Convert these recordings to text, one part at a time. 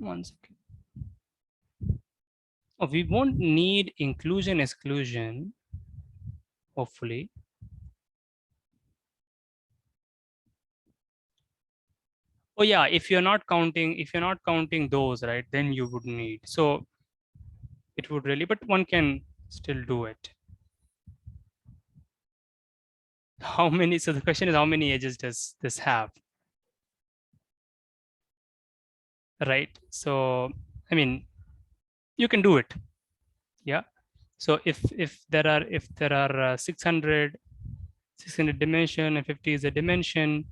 One second. Oh, we won't need inclusion exclusion, hopefully. Oh yeah, if you're not counting those, right, then you would need. So it would really, but one can still do it. How many? So the question is, how many edges does this have? Right. So, I mean, you can do it. Yeah. So if there are 600 dimension and 50 is a dimension,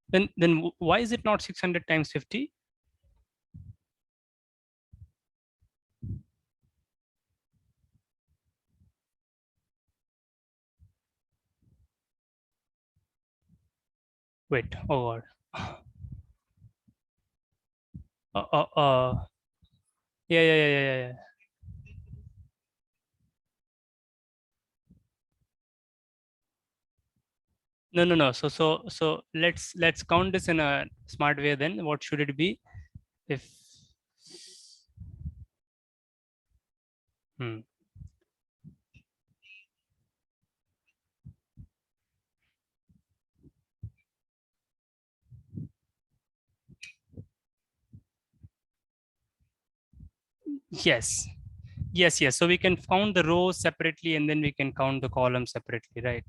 then why is it not 600 times 50? Wait, oh god. Uh, uh, uh, yeah. No. So let's count this in a smart way then. What should it be? If hmm. Yes. Yes. So we can count the rows separately and then we can count the columns separately, right?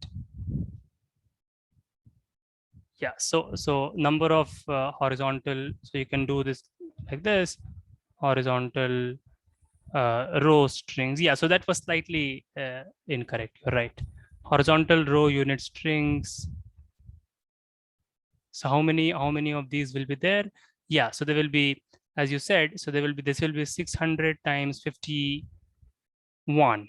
Yeah. So number of horizontal. So you can do this like this, horizontal row strings. Yeah. So that was slightly incorrect. You're right. Horizontal row unit strings. So how many of these will be there? Yeah. So there will be, as you said. So there will be this will be 600 times 51.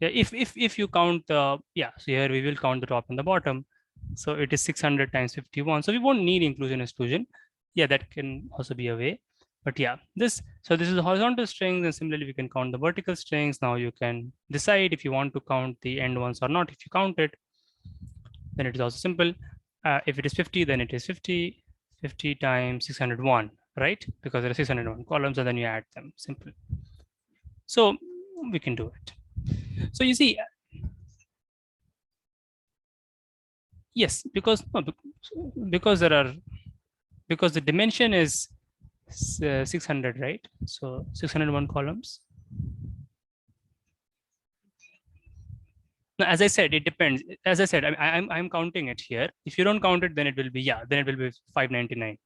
Yeah, if you count the, yeah, so here we will count the top and the bottom. So it is 600 times 51. So we won't need inclusion exclusion. Yeah, that can also be a way. But yeah, so this is the horizontal strings, and similarly we can count the vertical strings. Now you can decide if you want to count the end ones or not. If you count it, then it is also simple. If it is 50, then it is 50 times 601, right? Because there are 601 columns and then you add them, simple. So we can do it. So you see, yes, because no, because there are, because the dimension is 600, right? So 601 columns. Now, as I said, it depends. As I said, I'm counting it here. If you don't count it, then it will be, yeah, then it will be 599.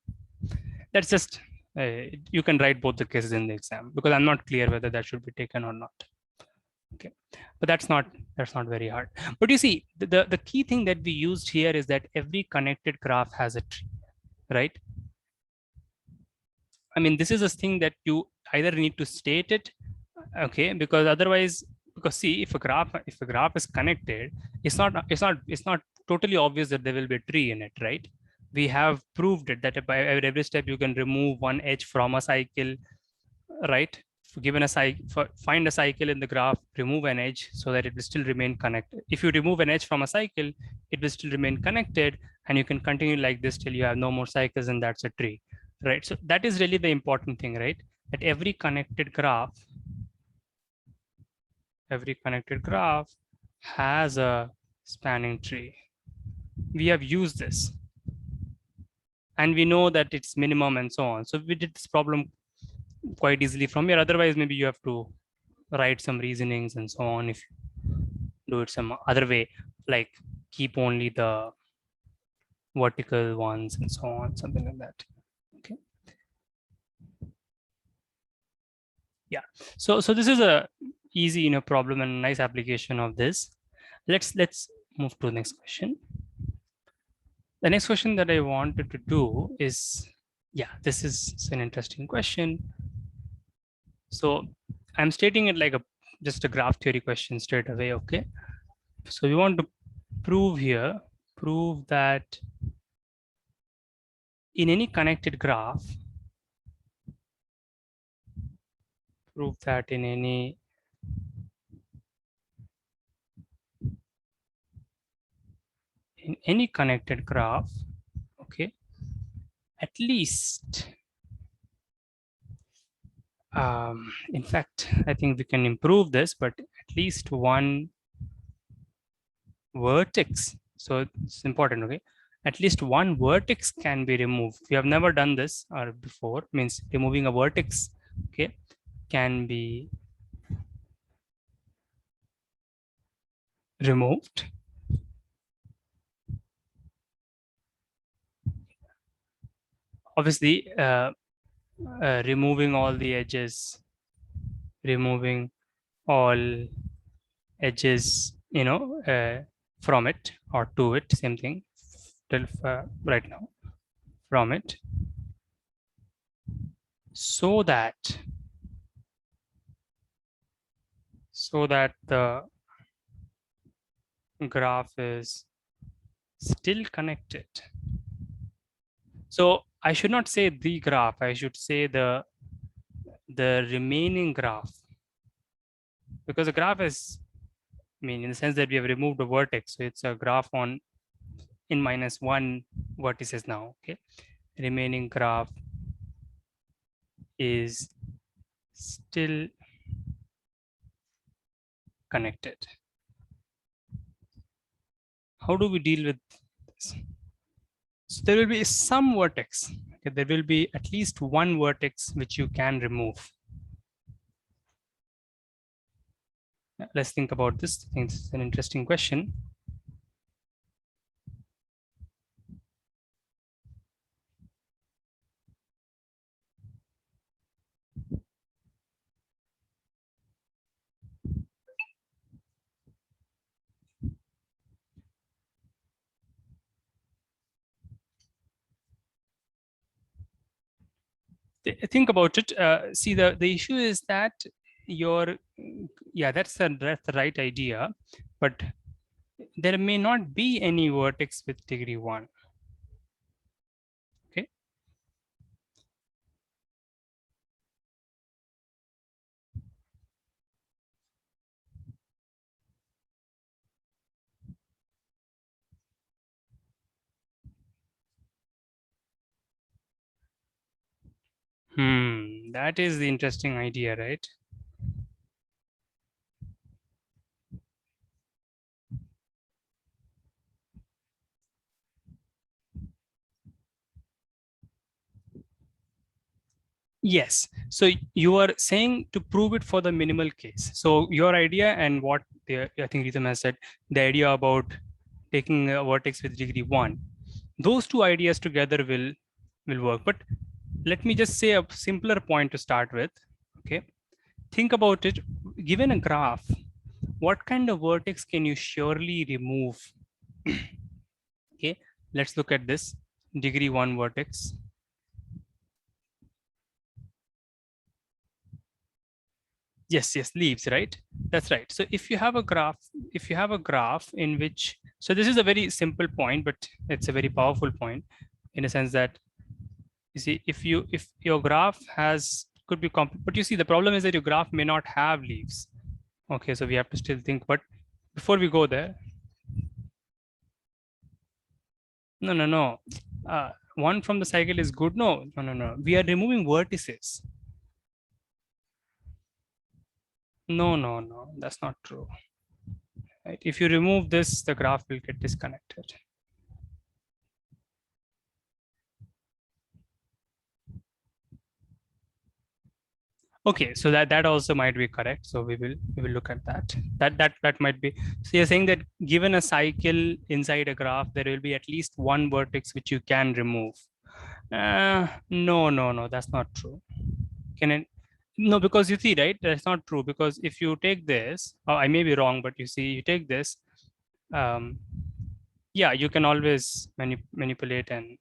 That's just you can write both the cases in the exam, because I'm not clear whether that should be taken or not. Okay, but that's not very hard. But you see, the key thing that we used here is that every connected graph has a tree, right? I mean, this is a thing that you either need to state it, okay, because otherwise, because see, if a graph is connected, it's not totally obvious that there will be a tree in it, right? We have proved it that by every step you can remove one edge from a cycle, right? Given a cycle, find a cycle in the graph, remove an edge so that it will still remain connected. If you remove an edge from a cycle, it will still remain connected, and you can continue like this till you have no more cycles, and that's a tree, right? So that is really the important thing, right? That every connected graph has a spanning tree. We have used this, and we know that it's minimum and so on. So we did this problem quite easily from here. Otherwise, maybe you have to write some reasonings and so on if you do it some other way, like keep only the vertical ones and so on, something like that. Okay. Yeah. So this is a easy, problem and nice application of this. Let's move to the next question. The next question that I wanted to do is, yeah, this is an interesting question. So I'm stating it like just a graph theory question straight away. Okay. So we want to prove that in any connected graph, prove that in any connected graph, okay, at least, in fact, I think we can improve this, but at least one vertex. So it's important, okay? At least one vertex can be removed. We have never done this or before, means removing a vertex, okay, can be removed. Obviously, removing all the edges, removing all edges, from it or to it, same thing, till right now, from it, so that the graph is still connected. So I should not say the graph, I should say the remaining graph, because the graph is, I mean, in the sense that we have removed a vertex, so it's a graph on n minus one vertices now, okay? Remaining graph is still connected. How do we deal with this? So there will be some vertex. Okay, there will be at least one vertex which you can remove. Let's think about this. I think it's an interesting question. Think about it. See, the issue is that your, yeah, that's the right idea, but there may not be any vertex with degree 1. Okay. That is the interesting idea, right? Yes. So you are saying to prove it for the minimal case. So your idea and what I think Rhythm has said, the idea about taking a vertex with degree 1, those two ideas together will work. But let me just say a simpler point to start with. Okay. Think about it. Given a graph, what kind of vertex can you surely remove? Okay. Let's look at this degree 1 vertex. Yes, leaves, right? That's right. So if you have a graph in which, so this is a very simple point, but it's a very powerful point in a sense that, you see, if your graph could be but you see, the problem is that your graph may not have leaves. Okay, so we have to still think, but before we go there, no. One from the cycle is good. No. We are removing vertices. No, that's not true. Right? If you remove this, the graph will get disconnected. Okay, so that also might be correct. So we will look at that. That might be. So you're saying that given a cycle inside a graph, there will be at least one vertex which you can remove. No, that's not true. Can it? No, because you see, right? That's not true, because if you take this, I may be wrong, but you see, you take this, yeah, you can always manipulate and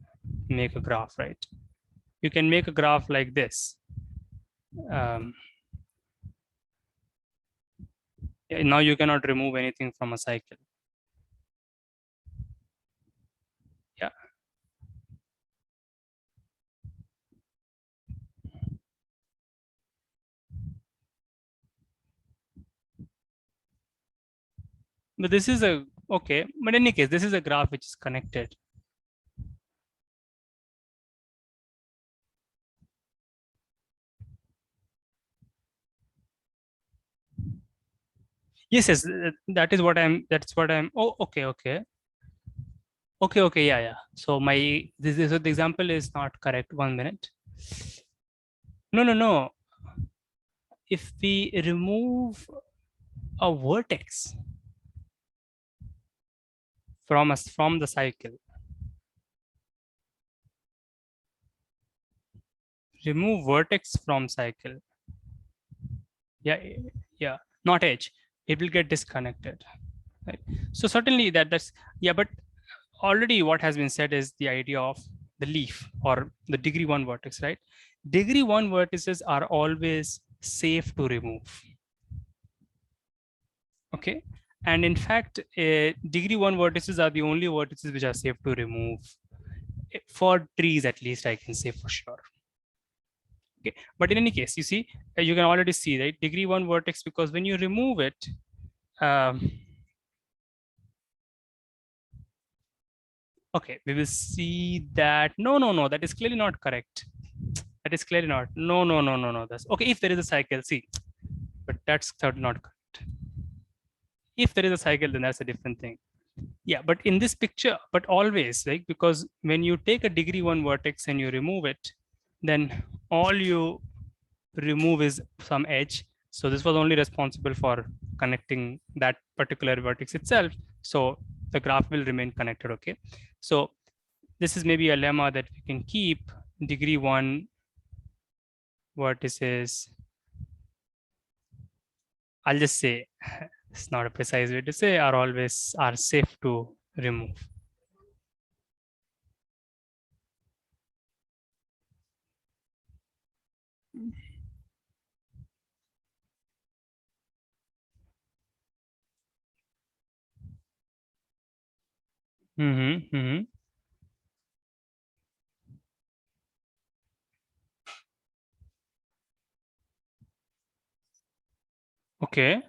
make a graph, right? You can make a graph like this. Now you cannot remove anything from a cycle. Yeah. But this is a, okay, but in any case, this is a graph which is connected. Yes, yes, that's what I'm, oh, okay, yeah. So so the example is not correct. 1 minute. No. If we remove a vertex from the cycle, remove vertex from cycle. Yeah, yeah, not edge. It will get disconnected. Right. So certainly that's, yeah, but already what has been said is the idea of the leaf or the degree one vertex, right? Degree one vertices are always safe to remove. Okay. And in fact, degree one vertices are the only vertices which are safe to remove for trees, at least I can say for sure. Okay. But in any case, you see, you can already see, right? Degree one vertex, because when you remove it, okay, we will see that. No, that is clearly not correct. That is clearly not. No. That's okay. If there is a cycle, see, but that's certainly not correct. If there is a cycle, then that's a different thing. Yeah, but in this picture, but always, right? Because when you take a degree one vertex and you remove it, then all you remove is some edge. So this was only responsible for connecting that particular vertex itself. So the graph will remain connected. Okay. So this is maybe a lemma that we can keep. Degree one vertices, I'll just say, it's not a precise way to say, are always are safe to remove. Mm-hmm. Okay.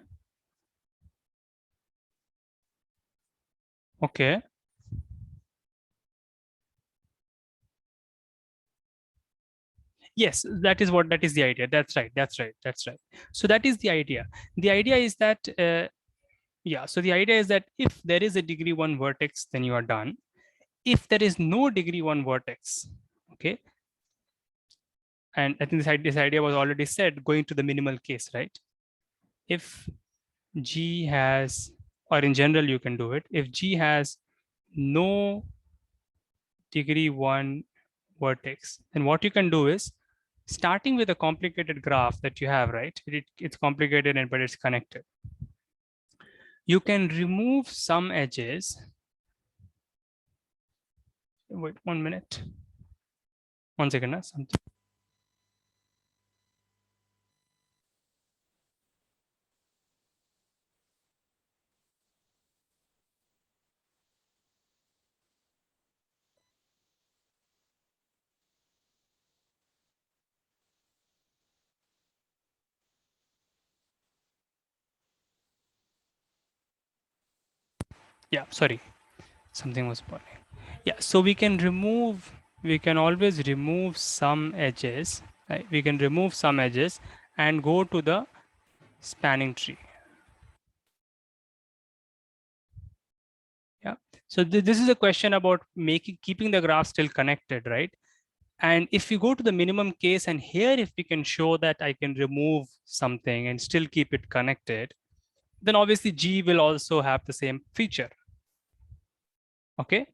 Okay. Yes, that is the idea. That's right. So that is the idea. The idea is that yeah. So the idea is that if there is a degree one vertex, then you are done. If there is no degree one vertex, okay. And I think this idea was already said going to the minimal case, right? If G has, or in general, you can do it. If G has no degree one vertex, then what you can do is, starting with a complicated graph that you have, right? It's complicated, but it's connected. You can remove some edges. Wait 1 minute. 1 second. Something. Yeah, sorry. Something was burning. Yeah, so we can always remove some edges. Right? We can remove some edges and go to the spanning tree. Yeah. So this is a question about keeping the graph still connected, right? And if you go to the minimum case, and here, if we can show that I can remove something and still keep it connected, then obviously G will also have the same feature. Okay.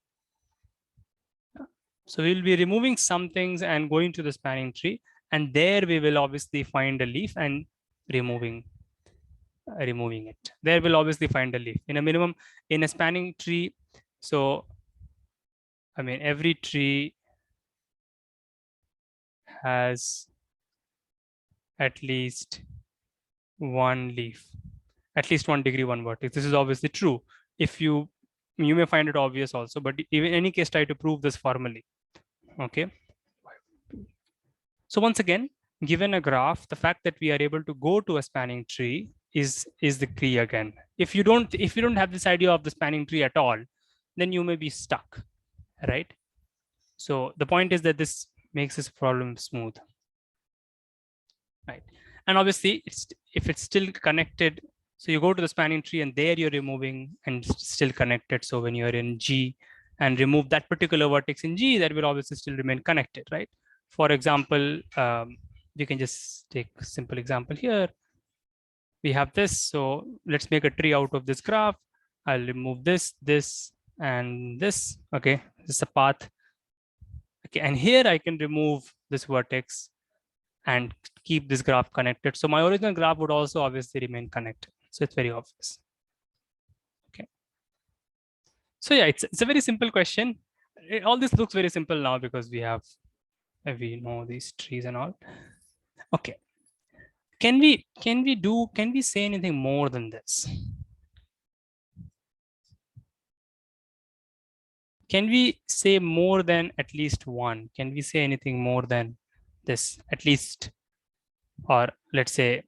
So we'll be removing some things and going to the spanning tree, and there we will obviously find a leaf and removing it. There will obviously find a leaf in a minimum in a spanning tree. So I mean, every tree has at least one leaf, at least one degree, one vertex. This is obviously true. If you may find it obvious also, but even in any case, try to prove this formally. Okay. So once again, given a graph, the fact that we are able to go to a spanning tree is the key again. If you don't have this idea of the spanning tree at all, then you may be stuck, right? So the point is that this makes this problem smooth, right? And obviously, if it's still connected So you go to the spanning tree and there you're removing and still connected. So when you're in G and remove that particular vertex in G, that will obviously still remain connected, right? For example, we can just take a simple example here. We have this. So let's make a tree out of this graph. I'll remove this, this, and this. Okay, this is a path. Okay, and here I can remove this vertex and keep this graph connected. So my original graph would also obviously remain connected. So it's very obvious. Okay. So yeah, it's a very simple question. All this looks very simple now because we we know these trees and all. Okay. Can we say anything more than this? Can we say more than at least one? Can we say anything more than this at least, or let's say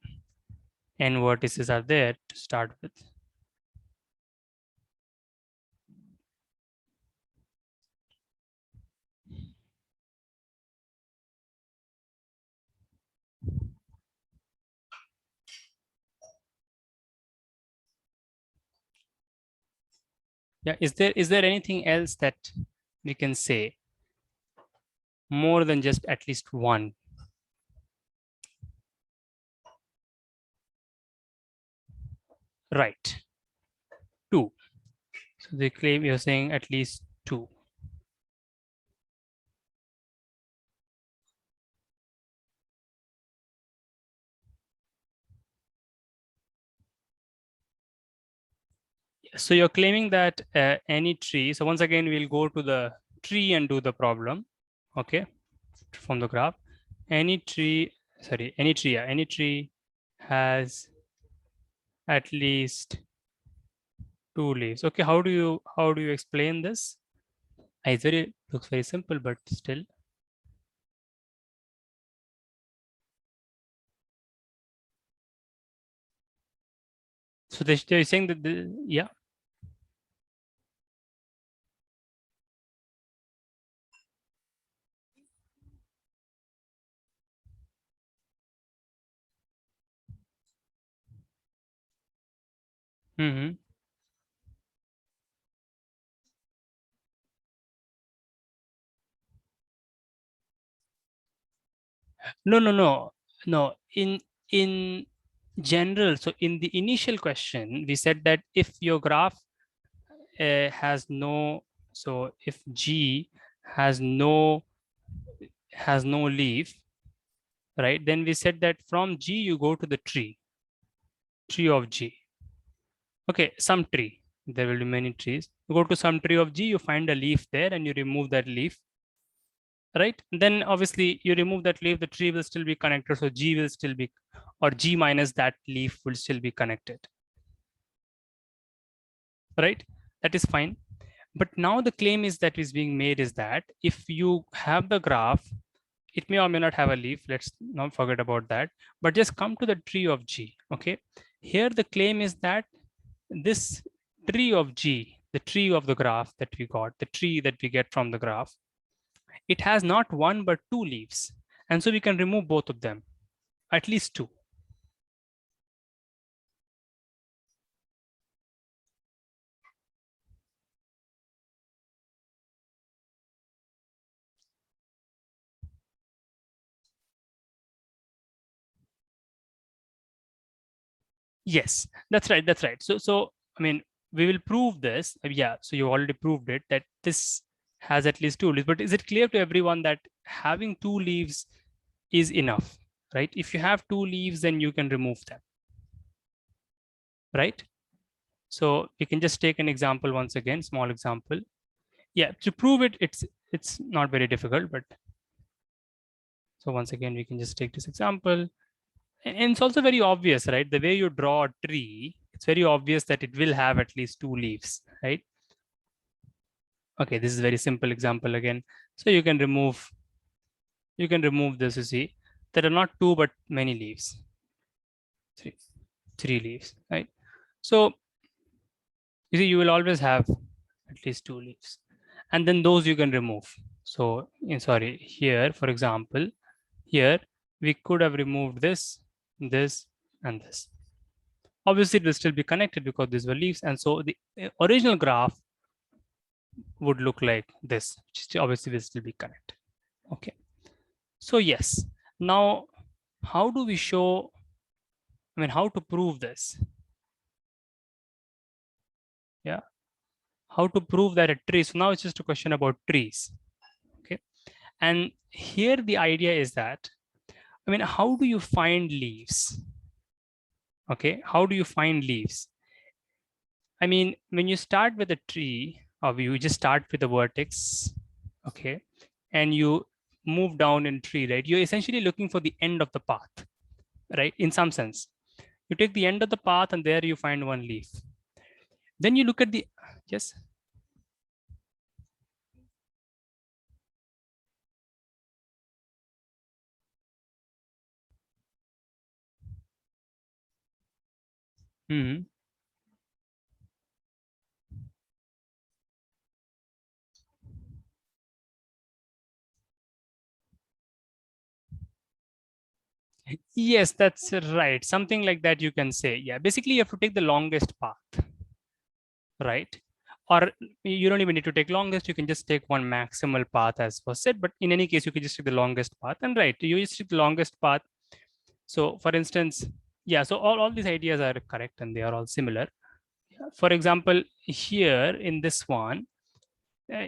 n vertices are there to start with? Yeah, is there anything else that we can say more than just at least one? Right, two. So they claim you're saying at least two. So you're claiming that any tree, so once again, we'll go to the tree and do the problem, okay, from the graph. Any tree has at least two leaves. Okay, how do you explain this? It's very looks very simple, but still. So they're saying that yeah. Mm-hmm. No. In general, so in the initial question, we said that if your graph has no, so if G has no leaf, right? Then we said that from G you go to the tree of G. Okay, some tree. There will be many trees. You go to some tree of G, you find a leaf there, and you remove that leaf, right? Then obviously you remove that leaf, the tree will still be connected. So G will still be, or G minus that leaf will still be connected, right? That is fine. But now the claim is that is being made is that if you have the graph, it may or may not have a leaf. Let's not forget about that. But just come to the tree of G. Okay. Here the claim is that this tree of G, the tree of the graph that we got, the tree that we get from the graph, it has not one but two leaves. And so we can remove both of them, at least two. Yes, that's right. That's right. So I mean, we will prove this. Yeah. So you already proved it that this has at least two leaves. But is it clear to everyone that having two leaves is enough, right? If you have two leaves, then you can remove them, right? So we can just take an example once again, small example. Yeah, to prove it, it's not very difficult, but so once again, we can just take this example. And it's also very obvious, right? The way you draw a tree, it's very obvious that it will have at least two leaves, right? Okay, this is a very simple example again. So you can remove this, you see. There are not two, but many leaves. Three leaves, right? So you see, you will always have at least two leaves. And then those you can remove. So sorry, here, for example, here we could have removed this, and this. Obviously, it will still be connected because these were leaves. And so the original graph would look like this, which obviously will still be connected. Okay. So yes, now how do we show, I mean, how to prove this? Yeah. How to prove that a tree, so now it's just a question about trees. Okay. And here the idea is that, I mean, how do you find leaves? Okay. How do you find leaves? I mean, when you start with a tree, or you just start with a vertex, okay, and you move down in tree, right? You're essentially looking for the end of the path, right? In some sense, you take the end of the path and there you find one leaf. Then you look at the, yes. Mm-hmm. Yes, that's right. Something like that you can say. Yeah, basically you have to take the longest path, right? Or you don't even need to take longest, you can just take one maximal path as was said, but in any case, you can just take the longest path. And right, you just take the longest path. So for instance, yeah, so all these ideas are correct and they are all similar. For example, here in this one,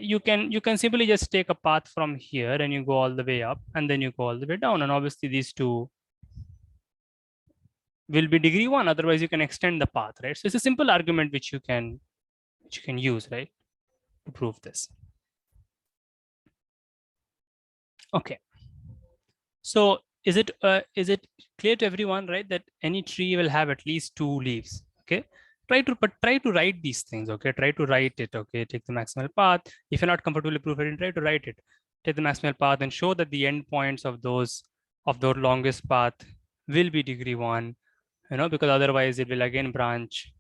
you can simply just take a path from here and you go all the way up and then you go all the way down. And obviously these two will be degree one, otherwise you can extend the path, right? So it's a simple argument which you can use, right, to prove this. Okay. So is it clear to everyone, right, that any tree will have at least two leaves? Okay. Try to write these things. Okay. Try to write it. Okay. Take the maximal path. If you're not comfortable with proof it, try to write it. Take the maximal path and show that the endpoints of the longest path will be degree one, because otherwise it will again branch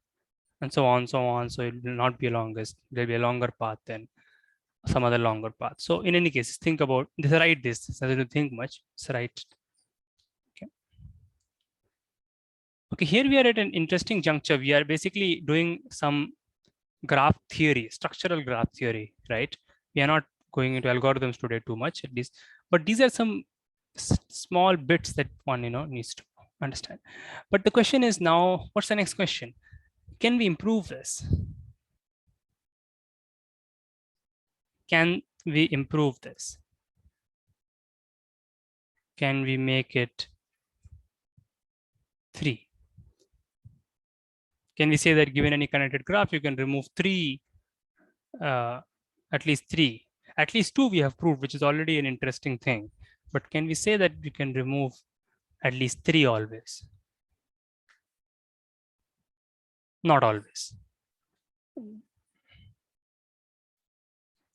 and so on, so on. So it will not be a longest. There'll be a longer path than some other longer path. So in any case, think about this, write this. Doesn't to think much. Just write. Okay. Okay, here we are at an interesting juncture. We are basically doing some graph theory, structural graph theory, right? We are not going into algorithms today too much, at least, but these are some small bits that one needs to understand. But the question is now, what's the next question? Can we improve this? Can we improve this? Can we make it 3? Can we say that given any connected graph, you can remove 3, at least 3, at least 2 we have proved, which is already an interesting thing. But can we say that we can remove at least 3 always? Not always.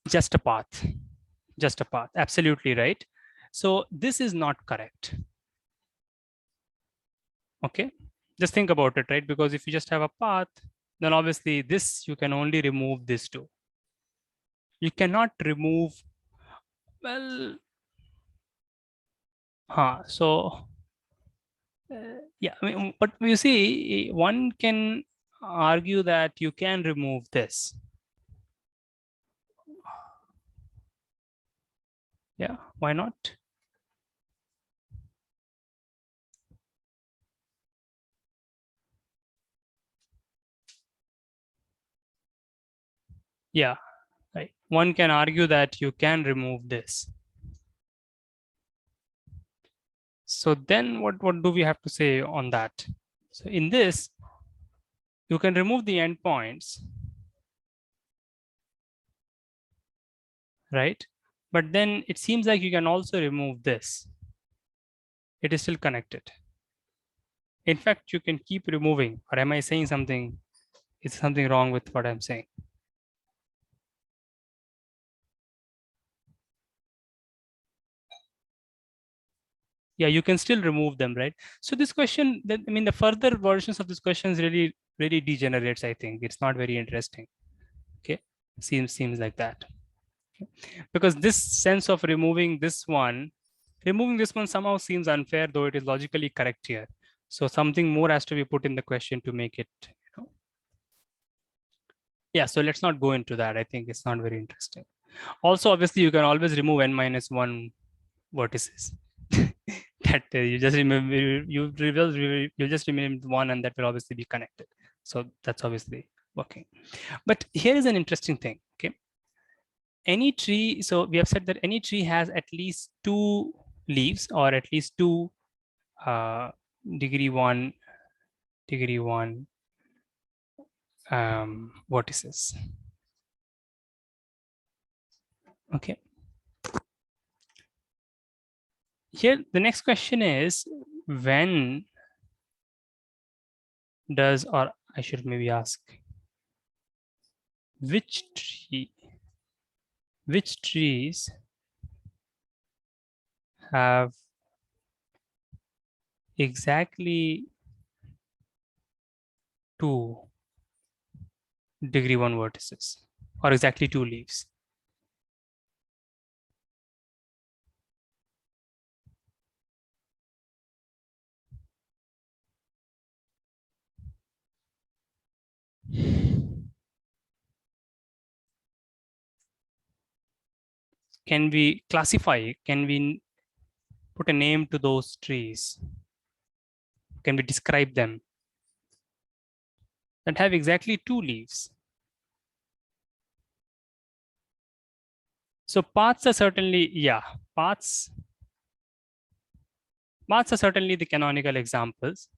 Just a path. Just a path. Absolutely right. So this is not correct. Okay. Just think about it, right? Because if you just have a path, then obviously this you can only remove this 2. You cannot remove, well, so yeah, I mean, but you see, one can argue that you can remove this. Yeah, why not? Yeah, right. One can argue that you can remove this. So then what do we have to say on that? So in this, you can remove the endpoints, right? But then it seems like you can also remove this. It is still connected. In fact, you can keep removing, or am I saying something? Is something wrong with what I'm saying? Yeah, you can still remove them, right? So this question, I mean, the further versions of this question is really degenerates. I think it's not very interesting. Okay, seems like that. Okay. Because this sense of removing this one somehow seems unfair, though it is logically correct here. So something more has to be put in the question to make it, Yeah, so let's not go into that. I think it's not very interesting. Also, obviously, you can always remove n minus 1 vertices. That you just remember, you just remember one, and that will obviously be connected. So that's obviously working. But here is an interesting thing. Okay, any tree. So we have said that any tree has at least 2 leaves, or at least 2 uh, degree 1 vertices. Okay. Here, the next question is, when does, or I should maybe ask, which trees have exactly 2 degree 1 vertices, or exactly 2 leaves? Can we classify? Can we put a name to those trees? Can we describe them that have exactly 2 leaves? So paths are certainly, yeah, paths are certainly the canonical examples.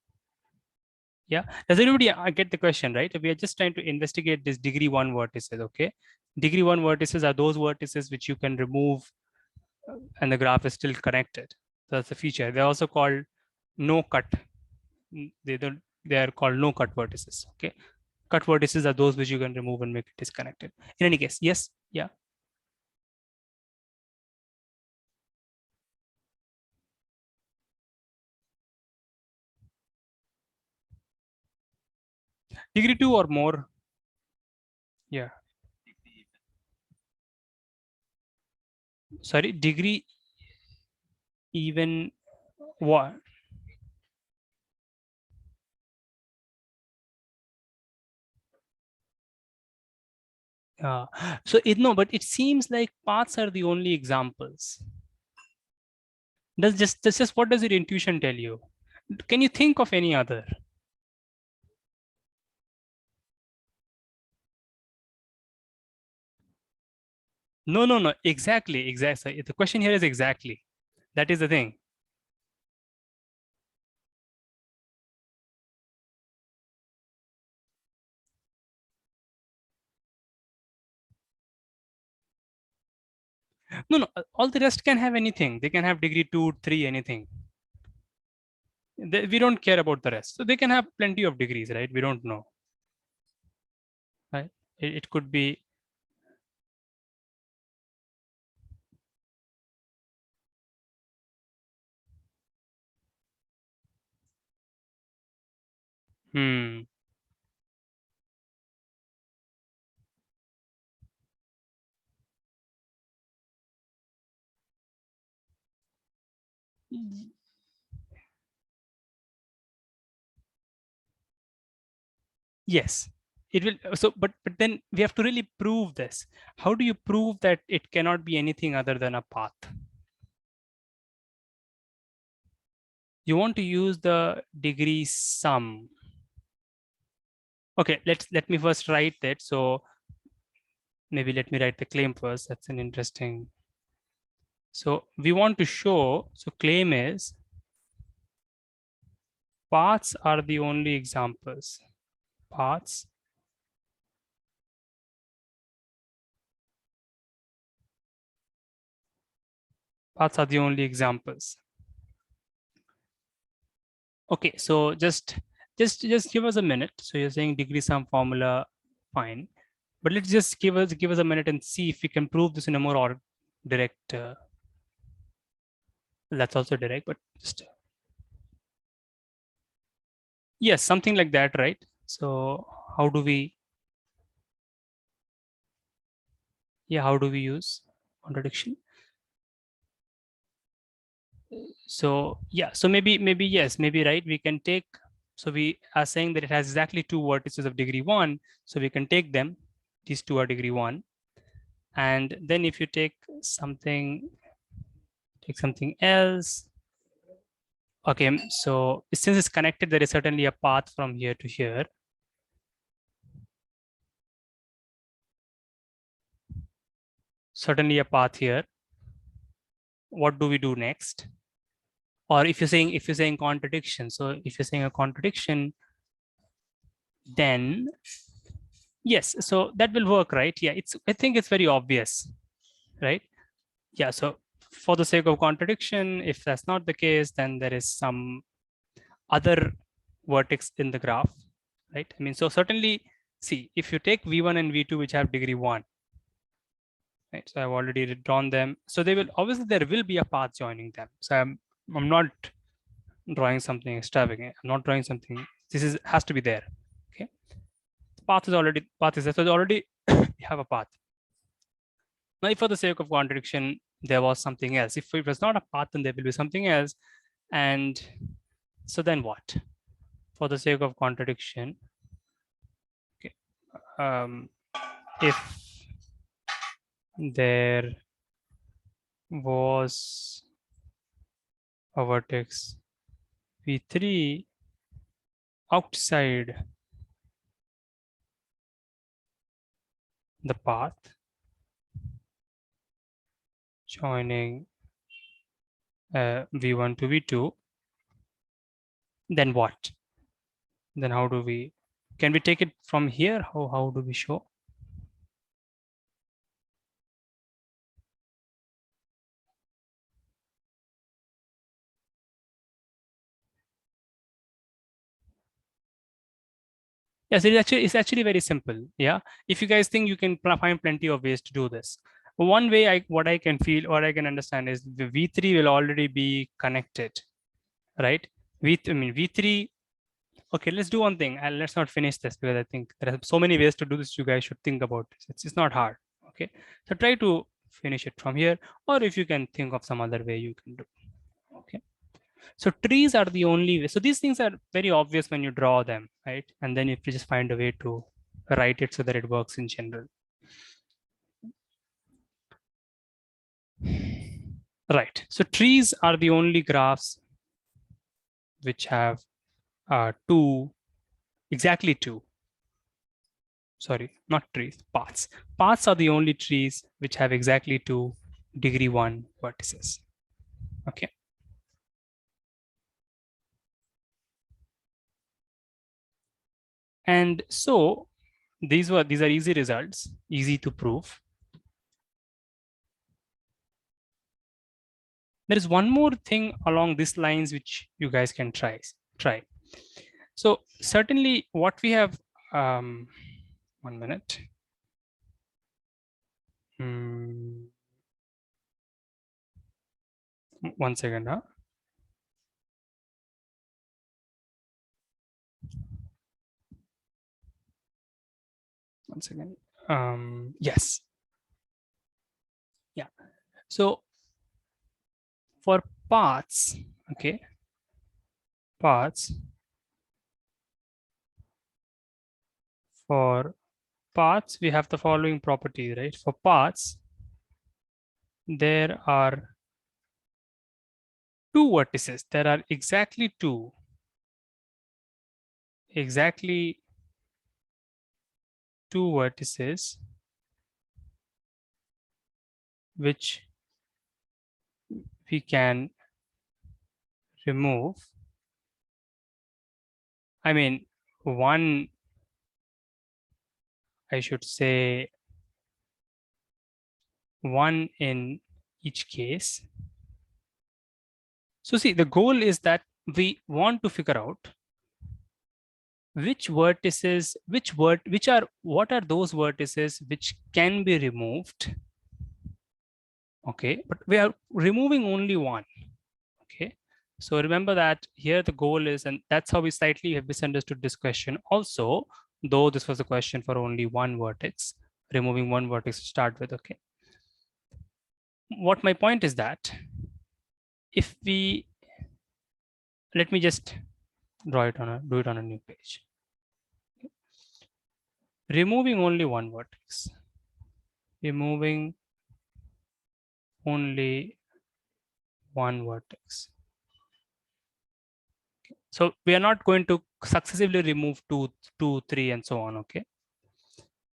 Yeah. Does anybody get the question, right? We are just trying to investigate this degree 1 vertices, okay? Degree 1 vertices are those vertices which you can remove and the graph is still connected. So that's a feature. They're also called no cut. They are called no cut vertices, okay? Cut vertices are those which you can remove and make it disconnected. In any case, yes, yeah. Degree 2 or more. Yeah. Sorry, degree even what? So it no, but it seems like paths are the only examples. That's just what does your intuition tell you? Can you think of any other? No, no, no. Exactly, exactly. The question here is exactly. That is the thing. No, no. All the rest can have anything. They can have degree 2, 3, anything. We don't care about the rest. So they can have plenty of degrees, right? We don't know. Right? It could be. Hmm. Yes. It will. So, but then we have to really prove this. How do you prove that it cannot be anything other than a path? You want to use the degree sum. Okay, let me first write that. So maybe let me write the claim first. That's an interesting. So we want to show, so claim is paths are the only examples. Paths are the only examples. Okay, so just give us a minute. So you're saying degree sum formula, fine. But let's just give us a minute and see if we can prove this in a more or direct. That's also direct, but just yes, something like that, right? So how do we? Yeah, how do we use contradiction? So yeah, so maybe yes, maybe right. We can take, so we are saying that it has exactly two vertices of degree 1. So we can take them. These two are degree 1. And then if you take something else. Okay, so since it's connected, there is certainly a path from here to here. Certainly a path here. What do we do next? Or if you're saying contradiction, so if you're saying a contradiction, then yes, so that will work, right? Yeah, I think it's very obvious, right? Yeah, so for the sake of contradiction, if that's not the case, then there is some other vertex in the graph, right? I mean, so certainly, see, if you take V1 and V2, which have degree 1, right? So I've already drawn them. So they will, obviously there will be a path joining them. So I'm not drawing something extravagant. I'm not drawing something, has to be there, okay? Path is there, so they already have a path. Now, if for the sake of contradiction, there was something else. If it was not a path, then there will be something else. And so then what? For the sake of contradiction, okay, if there was a vertex V3 outside the path joining V1 to V2, then what? Then how do we, can we take it from here? How do we show? Yes, it's actually very simple. Yeah, if you guys think, you can find plenty of ways to do this. One way what I can feel or I can understand is the V3 will already be connected, right? V3. Okay, let's do one thing, and let's not finish this because I think there are so many ways to do this. You guys should think about this. It's not hard. Okay, so try to finish it from here, or if you can think of some other way, you can do. Okay. So trees are the only way. So these things are very obvious when you draw them, right? And then if you just find a way to write it so that it works in general. Right. So trees are the only graphs which have exactly two. Sorry, not trees, paths. Paths are the only trees which have exactly two degree 1 vertices. Okay. And so these are easy results, easy to prove. There is one more thing along these lines which you guys can try. So certainly what we have, 1 minute. 1 second. Huh? Once again, yes. Yeah. So for paths, okay, for paths, we have the following property, right? For paths, there are two vertices. There are exactly two vertices which we can remove. I mean, one, I should say, one in each case. So see, the goal is that we want to figure out which vertices, what are those vertices which can be removed. Okay, but we are removing only one. Okay, so remember that here the goal is, and that's how we slightly have misunderstood this question also, though this was a question for only one vertex, removing one vertex to start with. Okay, what my point is that if we let me just do it on a new page. Removing only one vertex. Removing only one vertex. So we are not going to successively remove 2, 2, 3, and so on. Okay.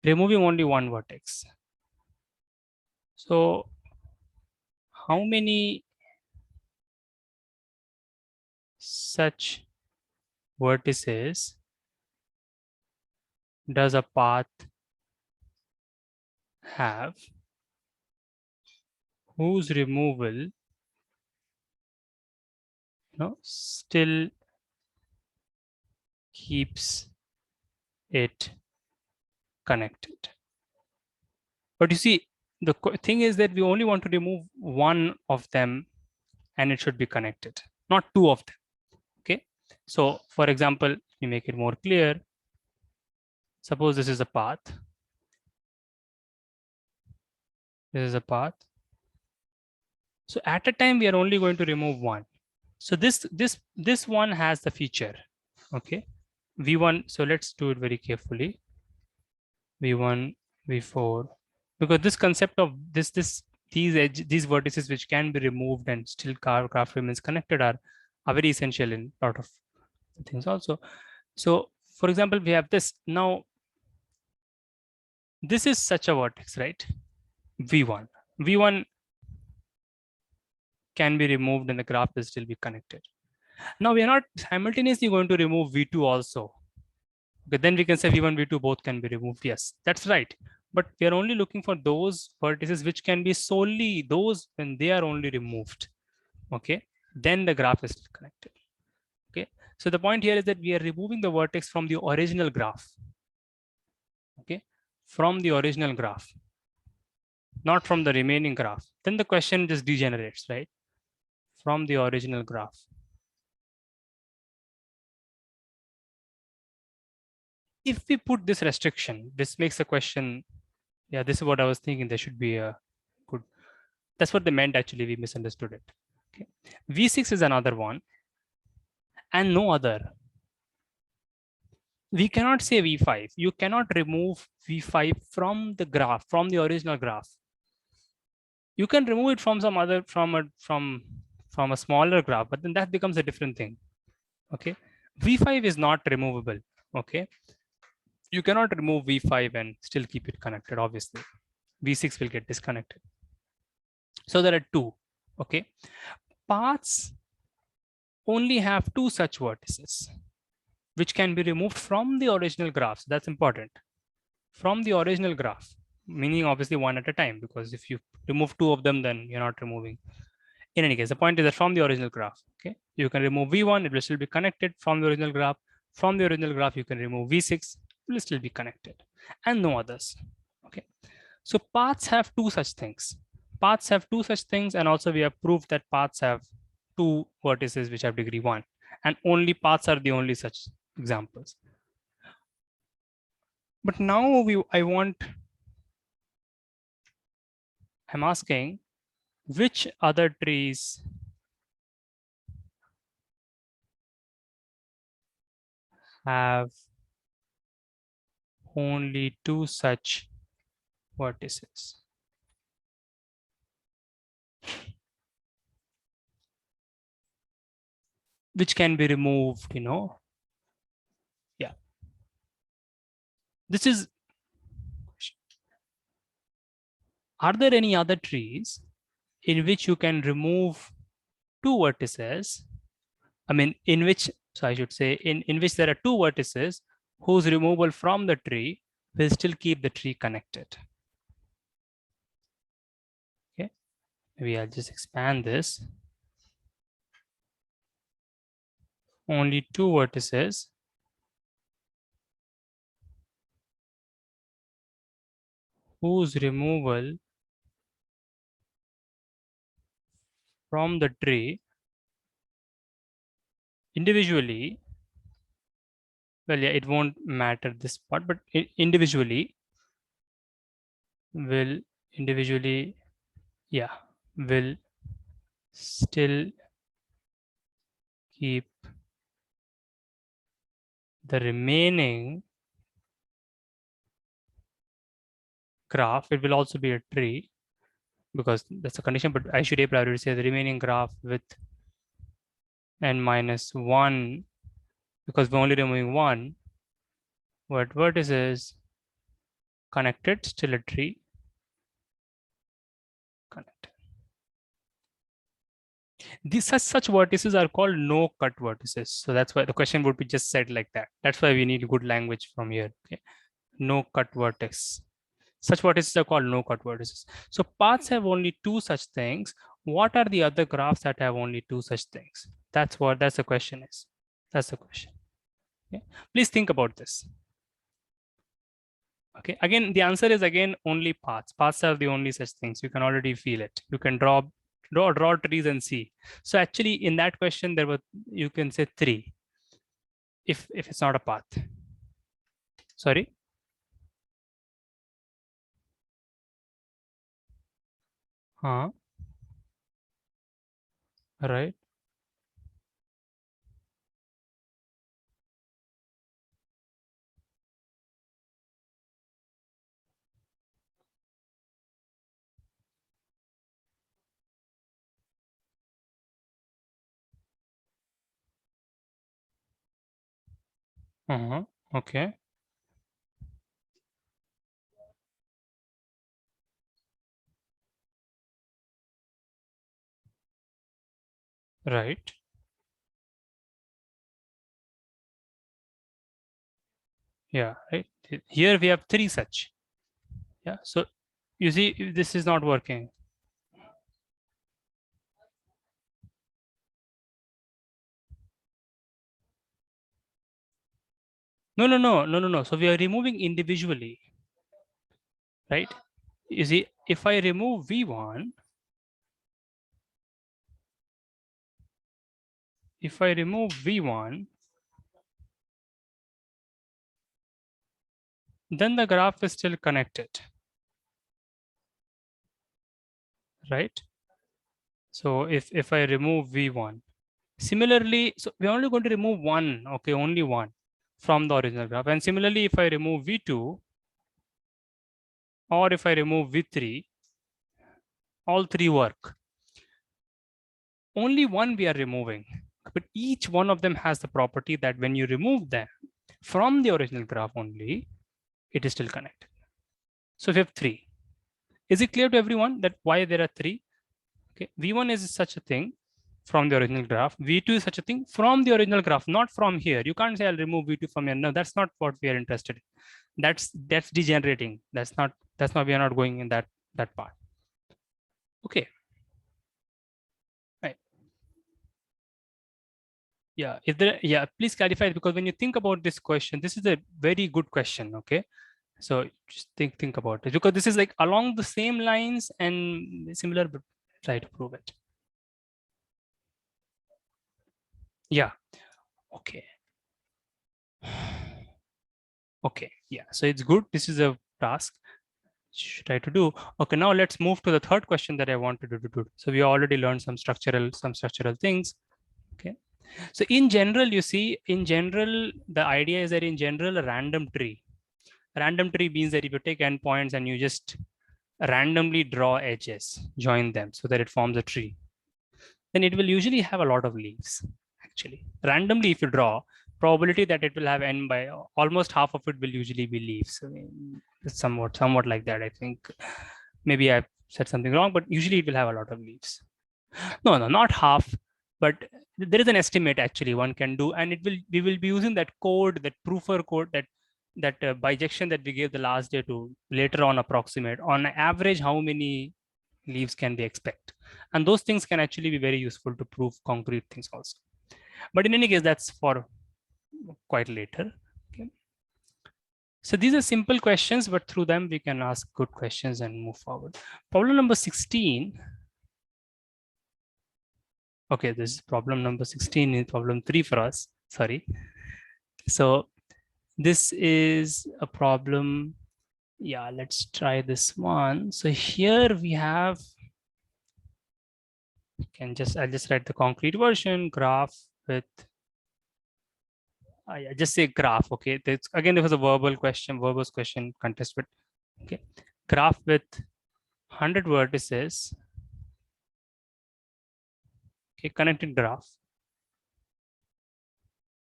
Removing only one vertex. So how many such vertices does a path have whose removal still keeps it connected? But you see, the thing is that we only want to remove one of them and it should be connected, not two of them. Okay. So for example, we make it more clear. Suppose this is a path. This is a path. So at a time, we are only going to remove one. So this one has the feature. Okay. V1. So let's do it very carefully. V1, V4, because this concept of these vertices which can be removed and still graph remains connected are very essential in a lot of things also. So for example, we have this now. This is such a vertex, right? V1. V1 can be removed and the graph will still be connected. Now we are not simultaneously going to remove V2 also. Okay, then we can say V1, V2 both can be removed. Yes, that's right. But we are only looking for those vertices which can be solely those when they are only removed. Okay, then the graph is still connected. Okay, so the point here is that we are removing the vertex from the original graph. Okay, from the original graph, not from the remaining graph. Then the question just degenerates, right? From the original graph. If we put this restriction, this makes the question, yeah, this is what I was thinking. There should be a good, that's what they meant actually, we misunderstood it. Okay. V6 is another one and no other. We cannot say V5. You cannot remove V5 from the graph, from the original graph. You can remove it from some other, from a smaller graph, but then that becomes a different thing. Okay. V5 is not removable. Okay. You cannot remove V5 and still keep it connected, obviously. V6 will get disconnected. So there are two. Okay. Paths only have two such vertices, which can be removed from the original graphs. That's important. From the original graph, meaning obviously one at a time, because if you remove two of them, then you're not removing. In any case, the point is that from the original graph, okay, you can remove V1, it will still be connected from the original graph. From the original graph, you can remove V6, it will still be connected, and no others. Okay, so paths have two such things. Paths have two such things, and also we have proved that paths have two vertices which have degree 1, and only paths are the only such examples. But now I'm asking which other trees have only two such vertices? Which can be removed, Yeah. This is, are there any other trees in which you can remove two vertices? I mean, in which, so I should say, in which there are two vertices whose removal from the tree will still keep the tree connected. Okay, maybe I'll just expand this. Only two vertices whose removal from the tree individually, well, yeah, it won't matter this part, but individually, yeah, will still keep the remaining graph, it will also be a tree because that's a condition, but I should able to say the remaining graph with n minus 1, because we're only removing one, what vertices connected, still a tree, connected. These such vertices are called no cut vertices. So that's why the question would be just said like that. That's why we need good language from here. Okay, no cut vertex. Such vertices are called no cut vertices. So paths have only two such things. What are the other graphs that have only two such things? That's the question is. That's the question. Okay. Please think about this. Okay, again, the answer is again only paths. Paths are the only such things. You can already feel it. You can draw trees and see. So actually in that question, there were, you can say three, if it's not a path. Sorry. Right. Okay. Right. Yeah. Right. Here we have three such. Yeah. So you see, this is not working. No. So we are removing individually, right? You see, if I remove V1, if I remove V1, then the graph is still connected, right? So if I remove V1, similarly, so we're only going to remove one, okay, only one from the original graph. And similarly, if I remove V2, or if I remove V3, all three work. Only one we are removing, but each one of them has the property that when you remove them from the original graph only, it is still connected. So we have three. Is it clear to everyone that why there are three? Okay, V1 is such a thing from the original graph. V2 is such a thing from the original graph, not from here. You can't say I'll remove V2 from here. No, that's not what we are interested in. That's degenerating. That's not we are not going in that part. Okay. Right. Yeah. Please clarify, because when you think about this question, this is a very good question. Okay. So just think about it, because this is like along the same lines and similar, but try to prove it. Yeah. Okay. Okay. Yeah. So it's good. This is a task. Try to do. Okay. Now let's move to the third question that I wanted to do. So we already learned some structural things. Okay. So in general, you see, in general, the idea is that in general, a random tree means that if you take endpoints and you just randomly draw edges, join them so that it forms a tree, then it will usually have a lot of leaves. Actually, randomly, if you draw, probability that it will have n by almost half of it will usually be leaves. I mean, somewhat like that. I think maybe I said something wrong, but usually it will have a lot of leaves. No, not half, but there is an estimate actually one can do, and we will be using that code, that proofer code, that bijection that we gave the last day to later on approximate on average how many leaves can we expect, and those things can actually be very useful to prove concrete things also. But in any case, that's for quite later. Okay. So these are simple questions, but through them we can ask good questions and move forward. Problem number 16. Okay, this is problem number 16 is problem 3 for us. Sorry. So this is a problem. Yeah, let's try this one. So here we have, I'll just write the concrete version, graph with Yeah, just say graph. Okay, again, there was a verbal question contest, but okay, graph with 100 vertices. Okay, connected graph.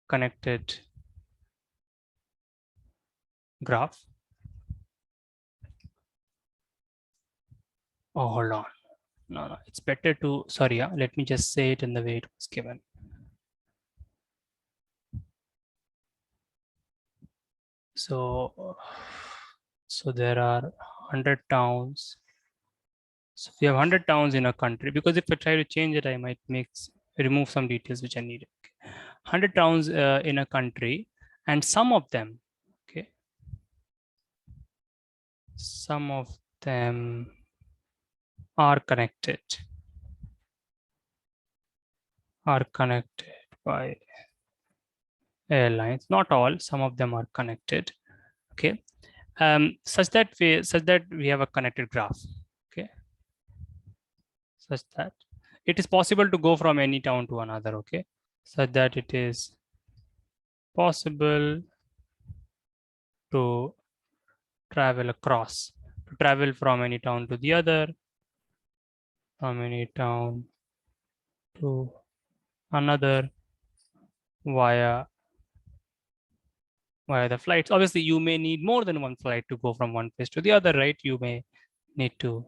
Connected graph. Oh, hold on. No, it's better to, sorry, yeah, let me just say it in the way it was given. So there are 100 towns. So we have 100 towns in a country, because if I try to change it, I might remove some details which I needed. 100 towns in a country, and some of them, okay, some of them are connected by airlines. Not all, some of them are connected. Okay, such that we have a connected graph. Okay, such that it is possible to go from any town to another. Okay, such that it is possible to travel from any town to the other, from any town to another via the flights. Obviously, you may need more than one flight to go from one place to the other, right? You may need to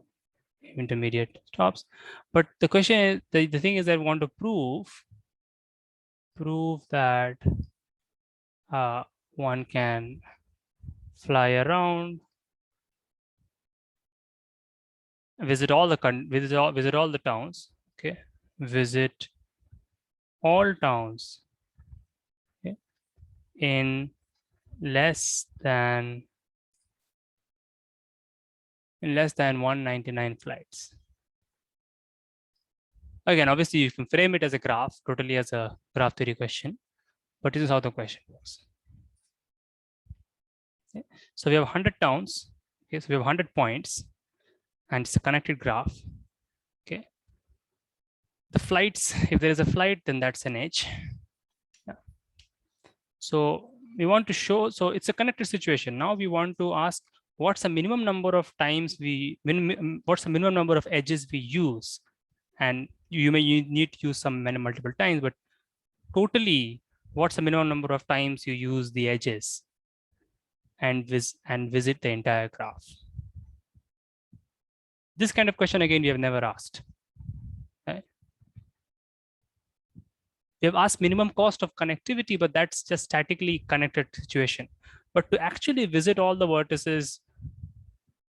intermediate stops. But the question is, the thing is that we want to prove that one can fly around, visit all the towns. Okay, visit all towns, okay, in less than 199 flights. Again, obviously, you can frame it as a graph, totally as a graph theory question, but this is how the question works. Okay. So we have 100 towns. Okay, so we have 100 points, and it's a connected graph. Okay. The flights, if there is a flight, then that's an edge. Yeah. So we want to show, so it's a connected situation. Now we want to ask, what's the minimum number of times what's the minimum number of edges we use? And you need to use some multiple times, but totally, what's the minimum number of times you use the edges and visit the entire graph? This kind of question, again, we have never asked. Okay. We have asked minimum cost of connectivity, but that's just statically connected situation. But to actually visit all the vertices,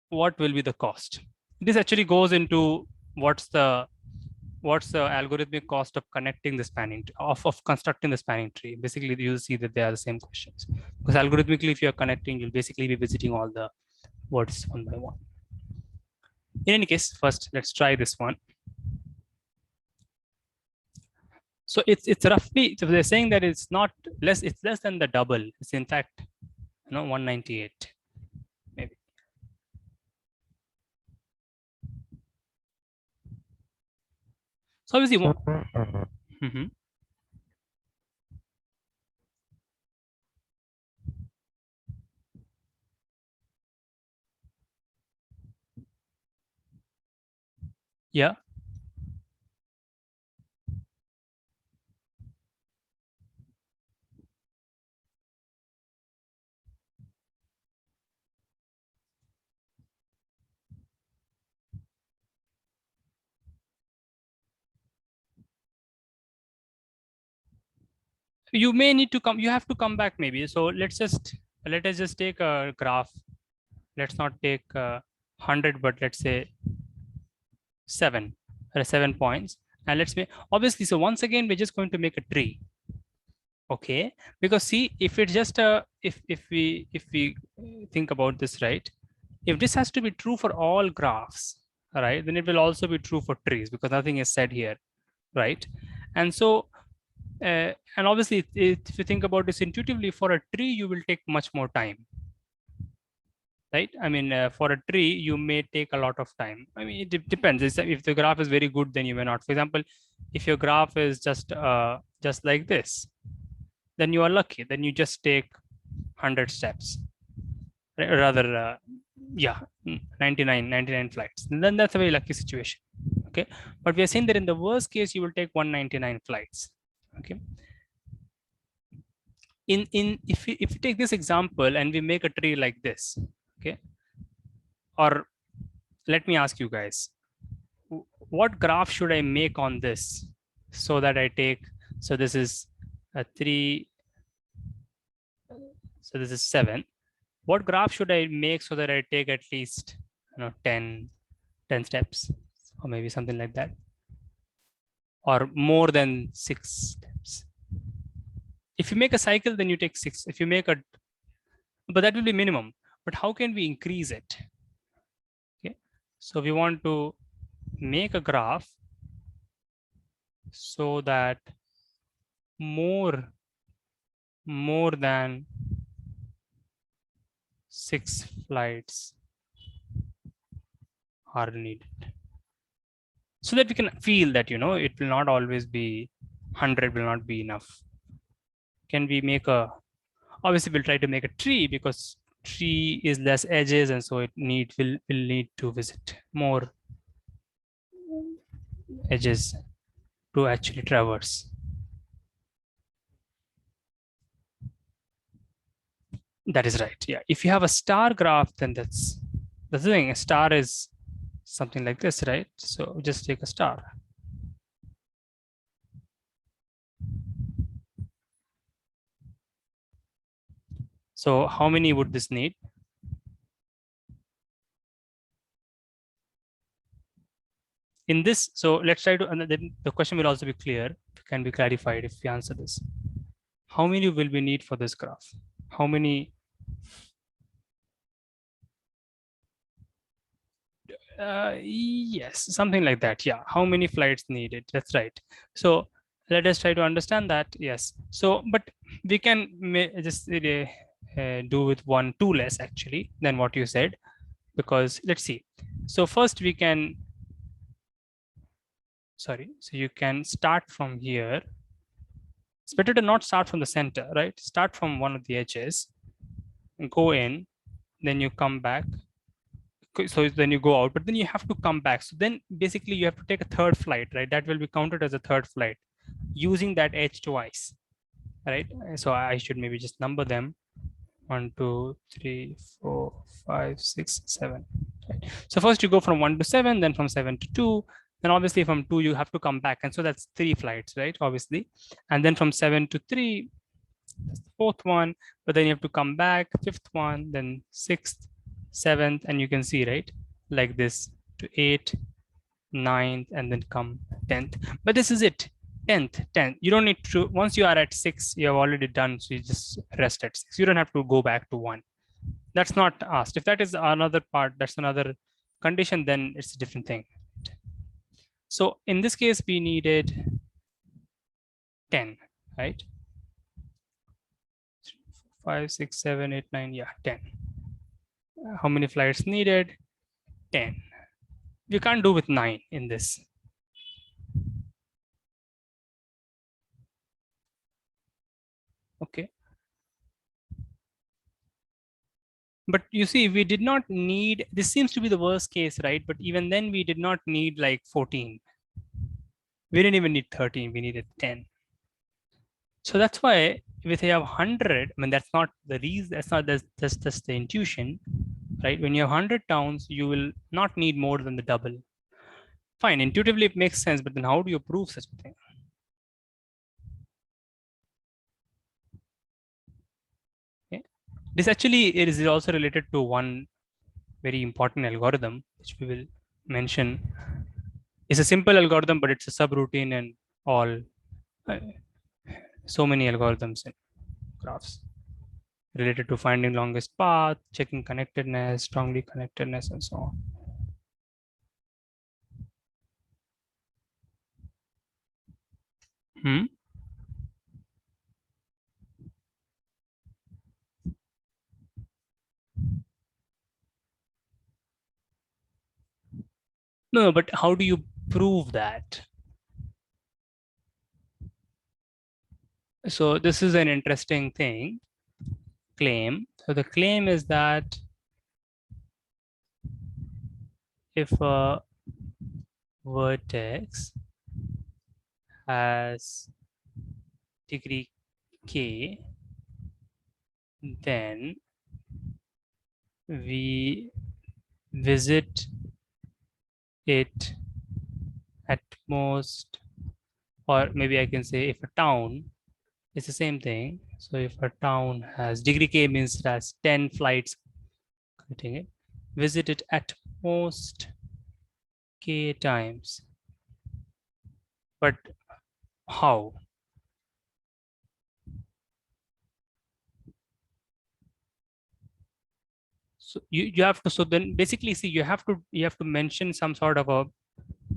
what will be the cost? This actually goes into what's the algorithmic cost of connecting the spanning of constructing the spanning tree. Basically, you'll see that they are the same questions, because algorithmically, if you're connecting, you'll basically be visiting all the vertices one by one. In any case, first let's try this one. So it's roughly, so they're saying that it's not less, it's less than the double. It's in fact, 198 maybe. So obviously, yeah. You may need to come, you have to come back maybe. So let us just take a graph. Let's not take 100, but let's say 7 points. And let's make, obviously, so once again, we're just going to make a tree. Okay, because see, if it's just if we think about this, right, if this has to be true for all graphs, right, then it will also be true for trees, because nothing is said here, right? And so and obviously, if you think about this intuitively, for a tree, you will take much more time, right? I mean, for a tree, you may take a lot of time. I mean, it depends. If the graph is very good, then you may not. For example, if your graph is just like this, then you are lucky. Then you just take 100 steps, rather, yeah, 99 flights. And then that's a very lucky situation. Okay, but we are saying that in the worst case, you will take 199 flights. Okay. If you take this example and we make a tree like this, okay, or let me ask you guys, what graph should I make on this so that I take, so this is a 3, so this is 7. What graph should I make so that I take at least 10 steps, or maybe something like that, or more than 6 steps? If you make a cycle, then you take 6. If you make a, but that will be minimum. But how can we increase it? Okay, so we want to make a graph so that more than 6 flights are needed, so that we can feel that it will not always be 100 will not be enough. Can we make a, obviously we'll try to make a tree, because tree is less edges, and so it will need to visit more edges to actually traverse. That is right. Yeah, if you have a star graph, then that's the thing. A star is something like this, right? So just take a star. So how many would this need? In this, so let's try to, and then the question will also be clear, can be clarified if we answer this. How many will we need for this graph? How many? Yes, something like that. Yeah, how many flights needed? That's right. So let us try to understand that. Yes. So, but we can just do with 1, 2 less actually than what you said, because let's see. So first we can, sorry, so you can start from here. It's better to not start from the center, right? Start from one of the edges, go in, then you come back. So then you go out, but then you have to come back. So then basically you have to take a third flight, right? That will be counted as a third flight using that edge twice, right? So I should maybe just number them. 1, 2, 3, 4, 5, 6, 7. Right? So first you go from 1 to 7, then from 7 to 2. Then obviously from 2 you have to come back, and so that's 3 flights, right? Obviously, and then from 7 to 3, that's the 4th one. But then you have to come back, 5th one, then 6th, 7th, and you can see, right, like this to 8, 9th, and then come 10th. But this is it. 10th. You don't need to, once you are at 6, you have already done, so you just rest at 6. You don't have to go back to 1. That's not asked. If that is another part, that's another condition, then it's a different thing. So in this case, we needed 10, right? 5, 6, 7, 8, 9, yeah, 10. How many flights needed? 10. We can't do with 9 in this. Okay. But you see, we did not need, this seems to be the worst case, right? But even then we did not need like 14. We didn't even need 13, we needed 10. So that's why if you have 100, I mean, that's not the reason, that's not just the intuition, right? When you have 100 towns, you will not need more than the double. Fine, intuitively it makes sense, but then how do you prove such a thing? Okay. This actually is also related to one very important algorithm, which we will mention. It's a simple algorithm, but it's a subroutine and all. So many algorithms in graphs related to finding longest path, checking connectedness, strongly connectedness, and so on. Hmm? No, but how do you prove that? So this is an interesting thing, claim. So the claim is that if a vertex has degree k, then we visit it at most, or maybe I can say if a town, it's the same thing. So if a town has degree k means it has 10 flights connecting it, visit it at most k times. But how? So you have to, so then basically see, you have to mention some sort of a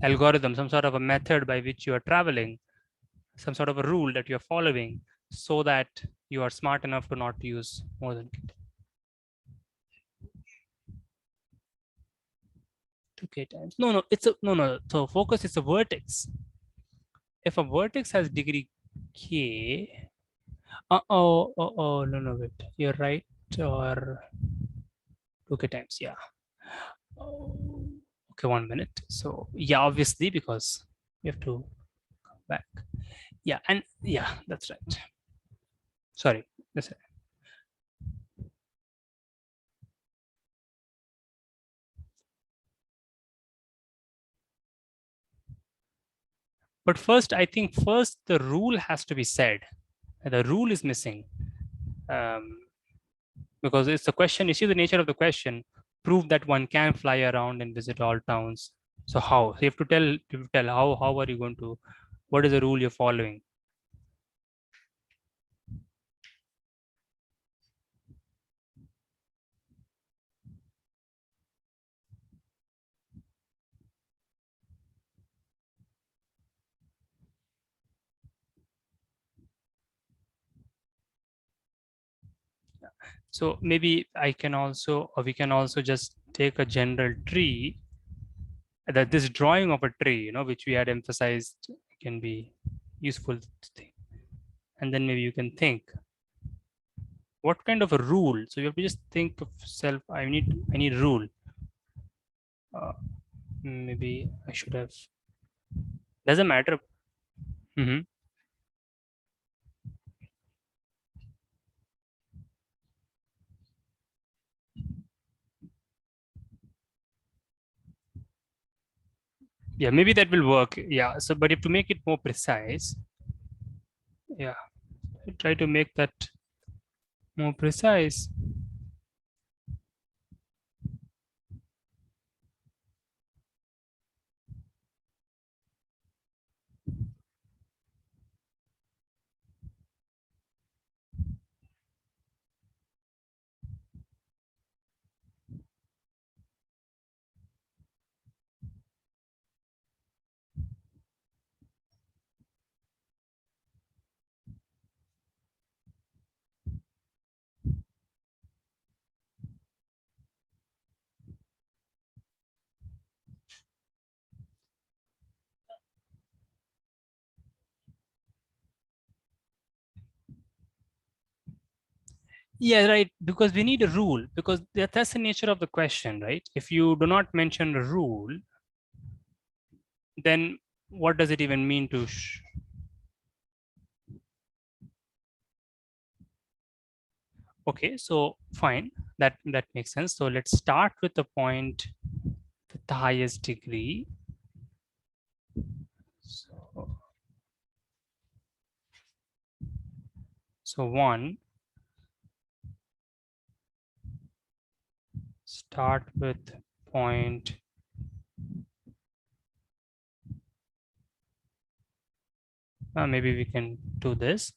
algorithm, some sort of a method by which you are traveling, some sort of a rule that you're following, so that you are smart enough to not use more than 2k times. No, it's a no. So focus is a vertex. If a vertex has degree k, no, wait, you're right, or 2k times, yeah. Oh, okay, 1 minute. So yeah, obviously, because you have to come back. Yeah, and yeah, that's right. Sorry, that's it. But first, I think first the rule has to be said. The rule is missing, um, because it's the question. You see the nature of the question. Prove that one can fly around and visit all towns. So how? So you have to tell. You have to tell how are you going to? What is the rule you're following? So maybe I can also, or we can also just take a general tree, that this drawing of a tree, which we had emphasized can be useful thing. And then maybe you can think what kind of a rule. So you have to just think of self. I need rule. Uh, Maybe I should have. Doesn't matter. Hmm. Yeah, maybe that will work. Yeah. So, but if to make it more precise, yeah, try to make that more precise. Yeah, right. Because we need a rule, because that's the nature of the question, right? If you do not mention a rule, then what does it even mean to okay, so fine, that makes sense. So let's start with the point with the highest degree. So, so one, start with point, maybe we can do this.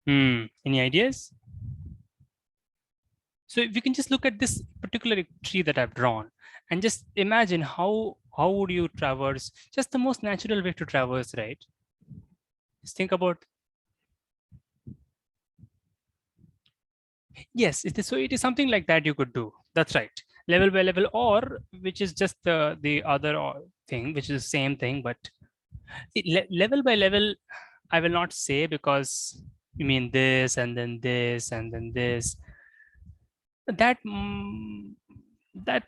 Any ideas? So if you can just look at this particular tree that I've drawn and just imagine how would you traverse, just the most natural way to traverse, right? Just think about, yes, so it is something like that you could do. That's right. Level by level, or which is just the other thing, which is the same thing, but level by level, I will not say, because you mean this and then this and then this. That that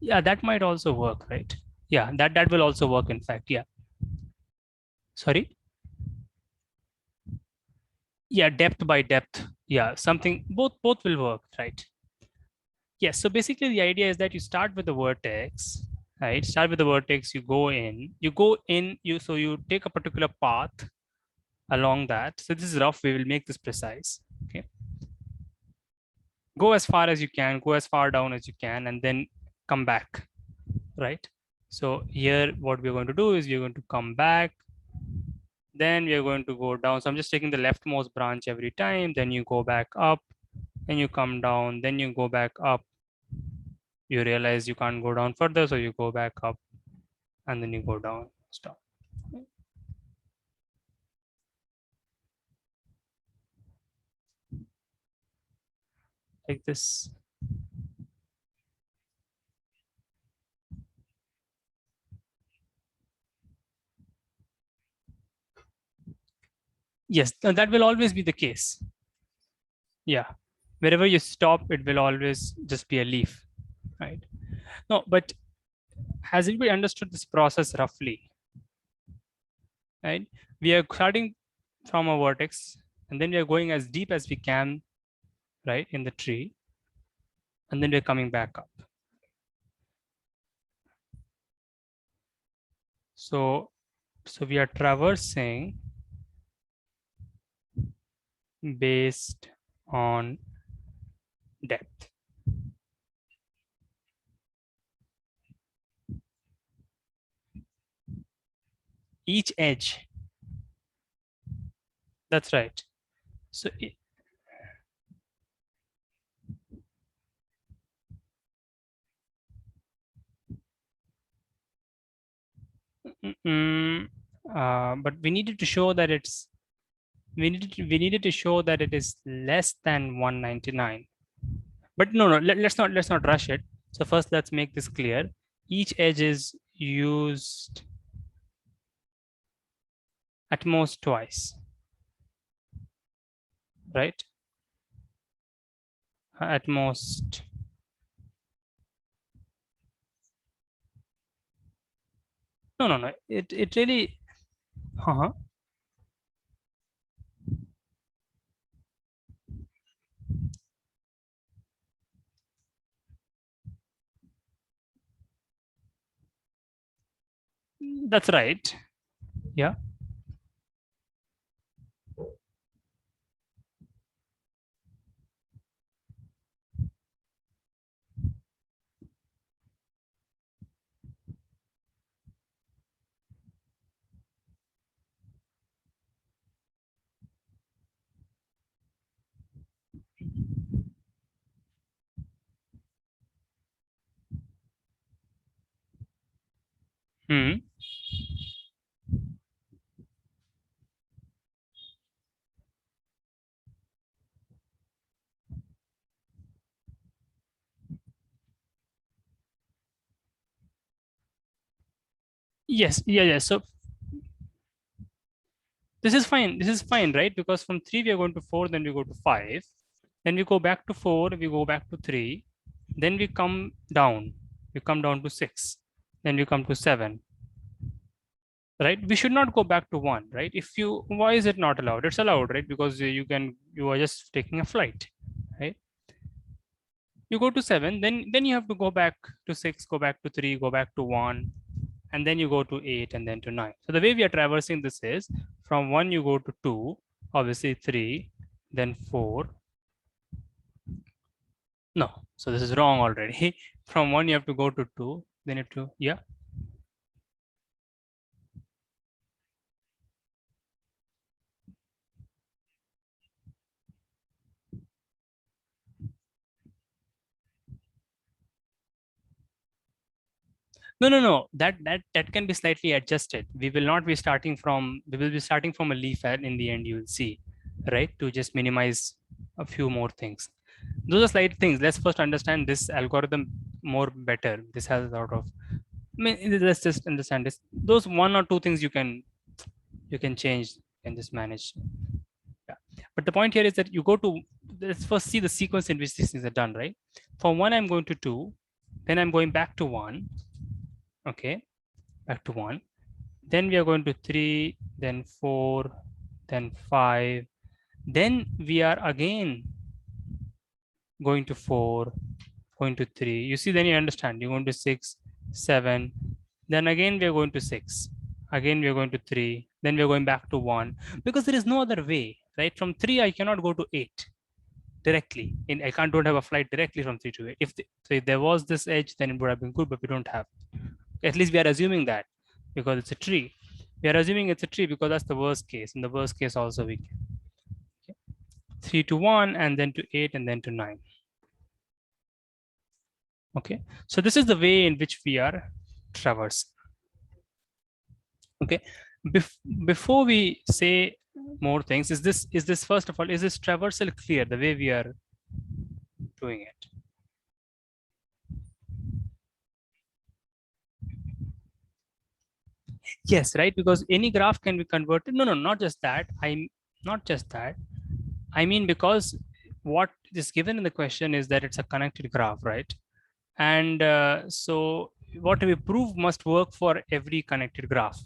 yeah, that might also work, right? Yeah, that will also work. In fact, yeah. Sorry. Yeah, depth by depth. Yeah, something both will work, right? Yes. So basically, the idea is that you start with the vertex, right? Start with the vertex. You go in. You take a particular path along that. So this is rough. We will make this precise. Okay. Go as far as you can. Go as far down as you can, and then come back, right? So here, what we're going to do is we're going to come back. Then we are going to go down. So I'm just taking the leftmost branch every time. Then you go back up, then you come down, then you go back up. You realize you can't go down further, so you go back up, and then you go down. Stop. Like this. Yes, that will always be the case. Yeah. Wherever you stop, it will always just be a leaf, right? No, but has anybody understood this process roughly? Right? We are starting from a vertex, and then we are going as deep as we can, right, in the tree, and then we're coming back up. So we are traversing based on depth. Each edge. That's right. So but we needed to show that we needed to show that it is less than 199. But no, let's not rush it. So first, let's make this clear. Each edge is used at most twice, right? At most. No. It really. Uh-huh. That's right. Yeah. Hmm. Yes. Yeah. So this is fine. This is fine, right? Because from 3 we are going to 4, then we go to 5, then we go back to 4, we go back to 3, then we come down. We come down to 6, then we come to 7, right? We should not go back to 1, right? If you, why is it not allowed? It's allowed, right? Because you are just taking a flight, right? You go to 7, then you have to go back to 6, go back to 3, go back to 1, and then you go to 8, and then to 9. So the way we are traversing this is from 1 you go to 2, obviously 3, then 4. No, so this is wrong already. From 1 you have to go to 2, then you have to, yeah. No. That can be slightly adjusted. We will not be starting from. We will be starting from a leaf, and in the end, you will see, right? To just minimize a few more things. Those are slight things. Let's first understand this algorithm more better. This has a lot of. I mean, let's just understand this. Those one or two things you can change, and just manage. Yeah. But the point here is that you go to, let's first see the sequence in which these things are done, right? For one, I'm going to 2, then I'm going back to 1. Okay, back to 1. Then we are going to 3, then 4, then 5. Then we are again going to 4, going to 3. You see, then you understand. You're going to 6, 7. Then again, we are going to 6. Again, we are going to 3. Then we are going back to 1. Because there is no other way, right? From 3, I cannot go to 8 directly. I don't have a flight directly from 3 to 8. So if there was this edge, then it would have been good, but we don't have. At least we are assuming that because it's a tree. We are assuming it's a tree because that's the worst case. In the worst case, also we can. Okay. 3 to 1, and then to 8, and then to 9. Okay, so this is the way in which we are traversing. Okay, before we say more things, is this first of all, is this traversal clear the way we are doing it? Yes, right, because any graph can be converted. No, not just that. Not just that. I mean, because what is given in the question is that it's a connected graph, right? And so what we prove must work for every connected graph,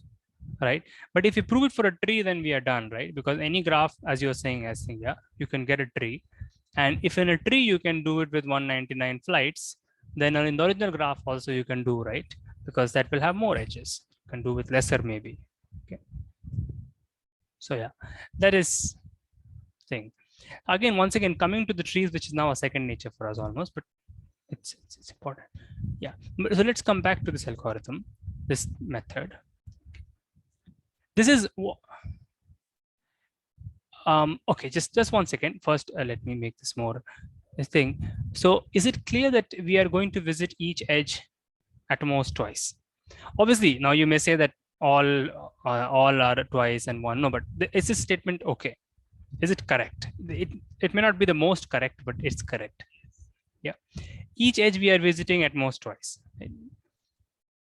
right? But if you prove it for a tree, then we are done, right? Because any graph, as you're saying, yeah, you can get a tree. And if in a tree you can do it with 199 flights, then in the original graph also you can do, right? Because that will have more edges. You can do with lesser maybe. Okay. So yeah, that is thing. Again, once again, coming to the trees, which is now a second nature for us almost, but it's important. Yeah. So let's come back to this algorithm, this method. This is okay, just 1 second. First, let me make this more this thing. So is it clear that we are going to visit each edge at most twice? Obviously, now you may say that all are twice and 1. No, but is this statement okay? Is it correct? It may not be the most correct, but it's correct. Yeah. Each edge we are visiting at most twice.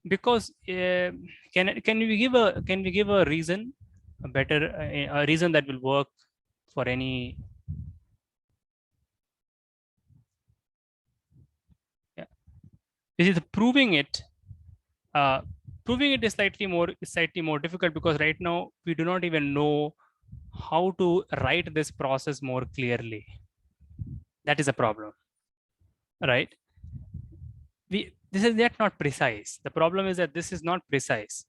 Because can we give a reason, a better a reason that will work for any? Yeah, this is proving it. Proving it is slightly more difficult because right now we do not even know how to write this process more clearly. That is a problem, right? This is yet not precise. The problem is that this is not precise.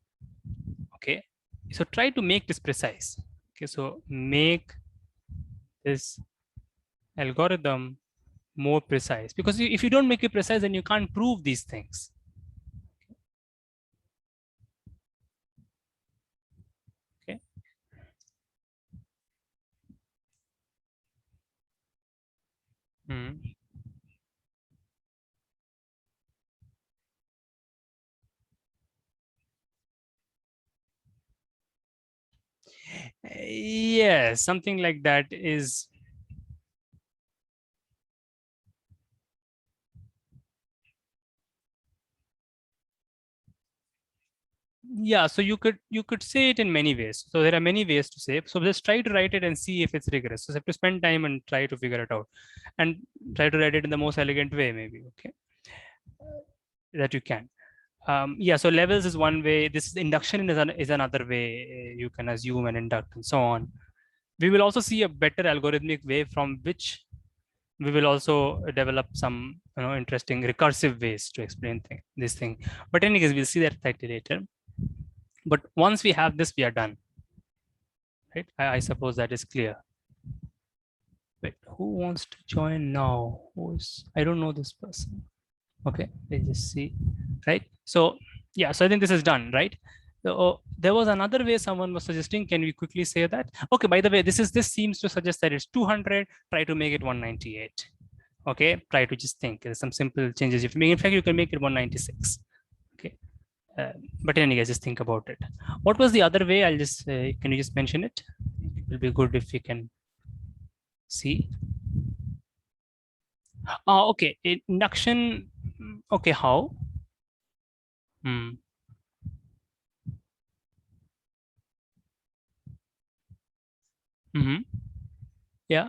Okay, so try to make this precise. Okay, so make this algorithm more precise, because if you don't make it precise, then you can't prove these things. Okay. Yes, something like that is. Yeah, so you could say it in many ways. So there are many ways to say. So just try to write it and see if it's rigorous. So you have to spend time and try to figure it out, and try to write it in the most elegant way, maybe. Okay, that you can. Yeah, so levels is one way. This induction is another way. You can assume and induct and so on. We will also see a better algorithmic way from which we will also develop some interesting recursive ways to explain this thing. But in any case, we'll see that slightly later. But once we have this, we are done. Right? I suppose that is clear. Wait, who wants to join now? I don't know this person. Okay, let's just see. Right. So yeah, so I think this is done, right? So there was another way someone was suggesting. Can we quickly say that? Okay, by the way, this seems to suggest that it's 200. Try to make it 198. Okay, try to just think. There's some simple changes. If you make, in fact, you can make it 196. Okay, But in any case, just think about it. What was the other way? I'll just, can you just mention it? It will be good if you can see. Oh, okay. Induction. Okay, how? Hmm. Mm-hmm. Yeah.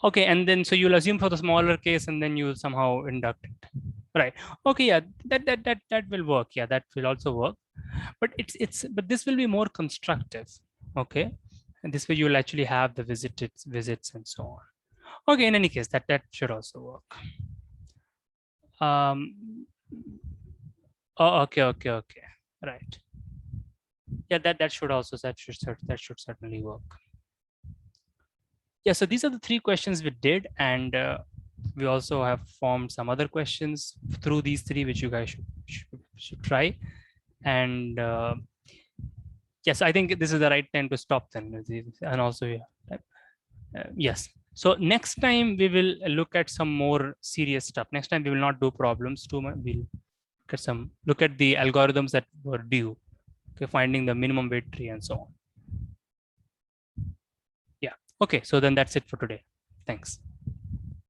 Okay, and then so you'll assume for the smaller case, and then you'll somehow induct it. Right. Okay. Yeah. That will work. Yeah, that will also work. But but this will be more constructive. Okay. And this way you'll actually have the visits and so on. Okay. In any case, that should also work. Oh, okay. Okay. Okay. Right. Yeah. That should also that should certainly work. Yeah, so these are the three questions we did, and we also have formed some other questions through these three, which you guys should try. And yes, I think this is the right time to stop then. And also, yeah, yes. So next time we will look at some more serious stuff. Next time we will not do problems too much. We'll look at the algorithms that were due, okay, finding the minimum weight tree and so on. Yeah. Okay. So then that's it for today. Thanks.